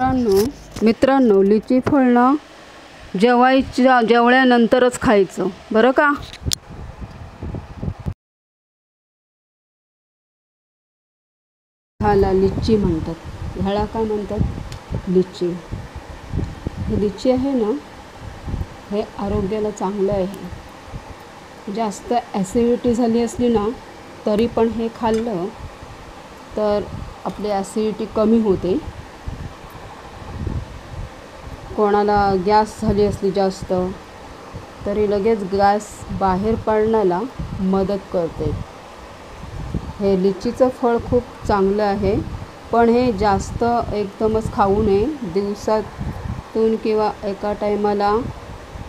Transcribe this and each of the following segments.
मित्रांनो लिची फळ ना जेवल्यानंतरच खायचं बरं का। ह्याला लिची म्हणतात, ह्याला काय म्हणतात लिची। लिची आहे ना हे आरोग्याला चांगलं आहे। जास्त ॲसिडिटी झाली असली ना तरी पण हे खाल्लं तर आपली ॲसिडिटी कमी होते। कोणाला गॅस झाली असली जास्त तरी लगेच गॅस बाहेर पडण्याला मदत करते। हे लिचीचं फळ खूप चांगलं आहे, पण हे जास्त एकदमच खाऊ नये। दिवसातून किंवा एका टायमाला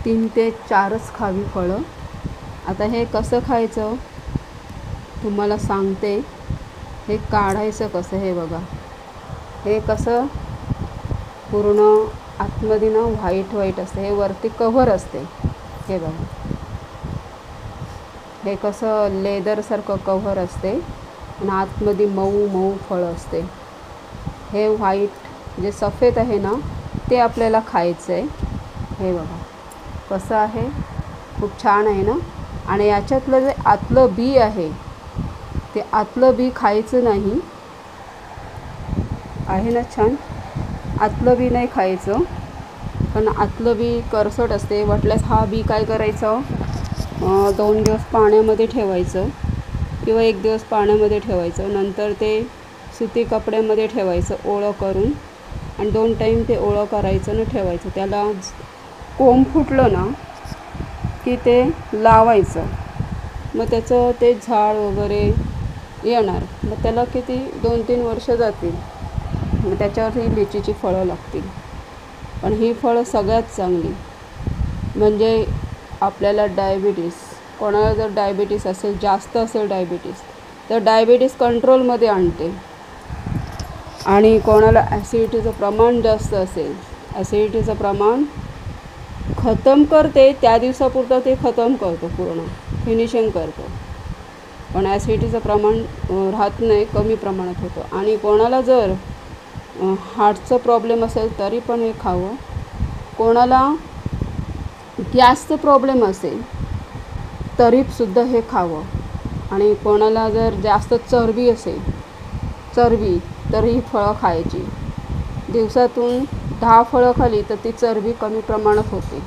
3 ते 4च खावी फळं। आता हे कसं खायचं तुम्हाला सांगते। हे काढायचं कसं हे बघा, हे कसं पूर्ण आतमध्ये ना व्हाईट असते, हे वरती कव्हर असते हे बघा। हे कसं लेदरसारखं कव्हर असते आणि आतमध्ये मऊ फळ असते। हे व्हाईट जे सफेद आहे ना ते आपल्याला खायचं आहे। हे बघा कसं आहे, खूप छान आहे ना। आणि याच्यातलं जे आतलं बी आहे ते आतलं बी खायचं नाही, आहे ना छान। आतलं बी नाही खायचं, पण आतलं बी करसट असते। वाटल्यास हा बी काय करायचं 2 दिवस पाण्यामध्ये ठेवायचं किंवा 1 दिवस पाण्यामध्ये ठेवायचं, नंतर ते सुती कपड्यामध्ये ठेवायचं ओलं करून, आणि 2 टाईम ते ओलं करायचं न ठेवायचं। त्याला कोंब फुटलं ना की ते लावायचं, मग त्याचं ते झाड वगैरे येणार। मग त्याला किती 2-3 वर्ष जातील, मग त्याच्यावरती लिचीची फळं लागतील। पण ही फळं सगळ्यात चांगली म्हणजे आपल्याला डायबिटीस, कोणाला जर डायबिटीस असेल, जास्त असेल डायबिटीस तर डायबिटीस कंट्रोलमध्ये आणते। आणि कोणाला ॲसिडिटीचं प्रमाण जास्त असेल, ॲसिडिटीचं प्रमाण खतम करते, त्या दिवसापुरतं ते खतम करतो, पूर्ण फिनिशिंग करतो। पण ॲसिडिटीचं प्रमाण राहत नाही, कमी प्रमाणात होतं। आणि कोणाला जर हार्टचं प्रॉब्लेम असेल तरी पण हे खावं। कोणाला गॅसचं प्रॉब्लेम असेल तरीसुद्धा हे खावं। आणि कोणाला जर जास्त चरबी असेल तर ही फळं खायची। दिवसातून 10 फळं खाल्ली तर ती चरबी कमी प्रमाणात होते।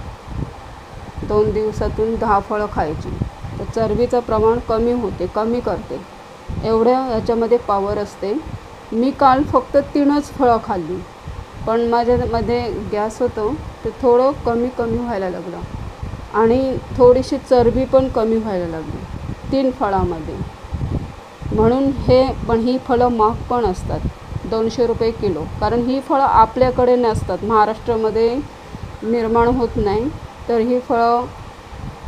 2 दिवसातून 10 फळं खायची तर चरबीचं प्रमाण कमी होते, कमी करते। एवढं याच्यामध्ये पॉवर असते। मी काल फक्त 3च फळं खाल्ली, पण माझ्यामध्ये गॅस होतं ते थोडं कमी व्हायला लागलं आणि थोडीशी चरबी पण कमी व्हायला लागली 3 फळामध्ये। म्हणून ही फळं महाग पण असतात, 200 रुपये किलो। कारण ही फळं आपल्याकडे नसतात, महाराष्ट्रामध्ये निर्माण होत नाही, तर ही फळं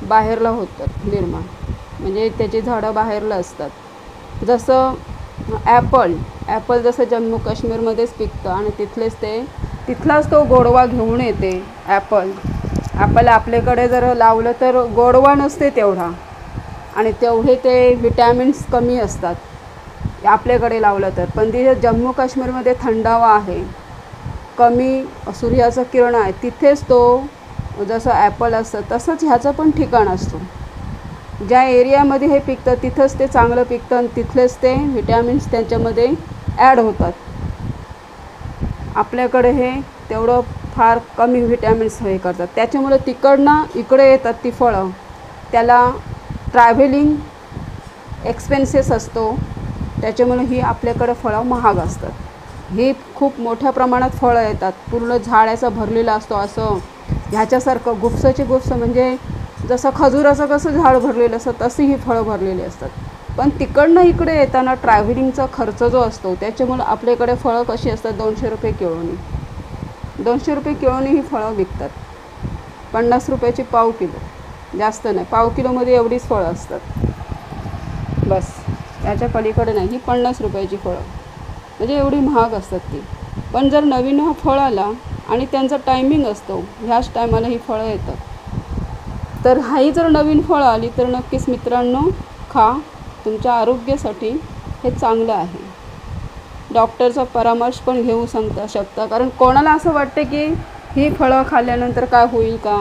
बाहेरला होतात निर्माण, म्हणजे त्याची झाडं बाहेरला असतात। जसं ॲपल जसं जम्मू काश्मीरमध्येच पिकतं आणि तिथलाच तो गोडवा घेऊन येते। ॲपल आपल्याकडे जर लावलं तर गोडवा नसते तेवढा, आणि तेवढे ते विटॅमिन्स कमी असतात आपल्याकडे लावलं तर। पण तिथे जम्मू काश्मीरमध्ये थंडावा आहे, कमी सूर्याचं किरण आहे, तिथेच तो जसं ॲपल असतं तसंच ह्याचं पण ठिकाण असतो। ज्या एरियामध्ये हे पिकतं तिथंच ते चांगलं पिकतं आणि तिथलेच ते व्हिटॅमिन्स त्यांच्यामध्ये ॲड होतात। आपल्याकडे हे तेवढं फार कमी व्हिटॅमिन्स हे करतात, त्याच्यामुळे तिकडनं इकडे येतात ती फळं। त्याला ट्रॅव्हलिंग एक्सपेन्सेस असतो, त्याच्यामुळे ही आपल्याकडे फळं महाग असतात। ही खूप मोठ्या प्रमाणात फळं येतात, पूर्ण झाडाचा भरलेला असतो, असं ह्याच्यासारखं गुप्सं म्हणजे जसं खजुराचं कसं झाड भरलेलं असतं तशी ही फळं भरलेली असतात। पण तिकडनं इकडे येताना ट्रॅव्हलिंगचा खर्च जो असतो त्याच्यामुळे आपल्याकडे फळं कशी असतात 200 रुपये किलोनी, 200 रुपये किलोनी ही फळं विकतात। 50 रुपयाची पाव किलो, जास्त नाही, पाव किलोमध्ये एवढीच फळं असतात बस, त्याच्या पलीकडे नाही। ही 50 रुपयाची फळं म्हणजे एवढी महाग असतात ती। पण जर नवीन हा फळ आला आणि त्यांचा टायमिंग असतो, ह्याच टायमाला ही फळं येतात, तर हाही जर नवीन फळं आली तर नक्कीच मित्रांनो खा, तुमच्या आरोग्यासाठी हे चांगलं आहे। डॉक्टरचा परामर्श पण घेऊ शकता. कारण कोणाला असं वाटते की ही फळं खाल्ल्यानंतर काय होईल का,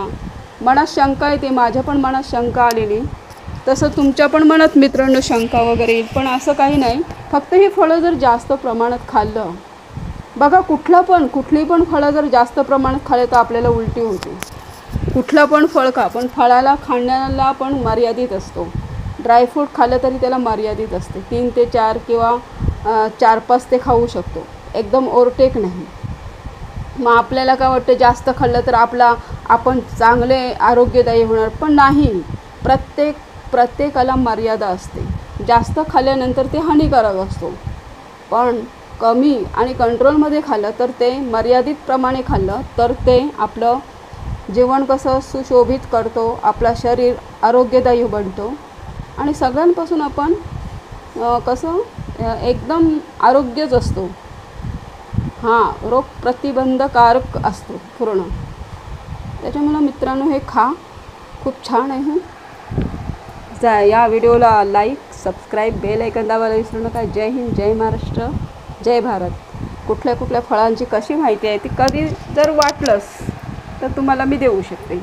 मनात शंका येते. माझ्या पण मनात शंका आलेली, तसं तुमच्या पण मनात मित्रांनो शंका वगैरे येईल. पण असं काही नाही, फक्त ही फळं जर जास्त प्रमाणात खाल्लं, बघा कुठली पण फळं जर जास्त प्रमाणात खाल्लं तर आपल्याला उलटी होते. कुठलं पण फळ खा, पण फळाला खाण्याला पण मर्यादित असतो. ड्रायफ्रूट खाल्लं तरी त्याला मर्यादित असते. 3 ते 4 किंवा 4-5 ते खाऊ शकतो, एकदम ओव्हरटेक नाही. मग आपल्याला काय वाटतं जास्त खाल्लं तर आपण चांगले आरोग्यदायी होणार, पण नाही. प्रत्येकाला मर्यादा असते. जास्त खाल्ल्यानंतर ते हानिकारक असतो. पण कमी आणि कंट्रोलमध्ये खाल्लं तर ते मर्यादित प्रमाणे खाल्लं तर ते आपलं जेवण कसं सुशोभित करतो, आपला शरीर आरोग्यदायी बनतो आणि सगळ्यांपासून आपण कसं एकदम आरोग्यच असतो. हां, रोग प्रतिबंधकारक असतो पूर्ण. त्याच्यामुळं मित्रांनो हे खा, खूप छान आहे. या व्हिडिओला लाईक, सबस्क्राईब, बेल आयकॉन दाबायला विसरू नका. जय हिंद, जय महाराष्ट्र, जय भारत. कुठल्या फळांची कशी माहिती आहे ती कधी जर वाटलंच तर तुम्हाला मी देऊ शकते.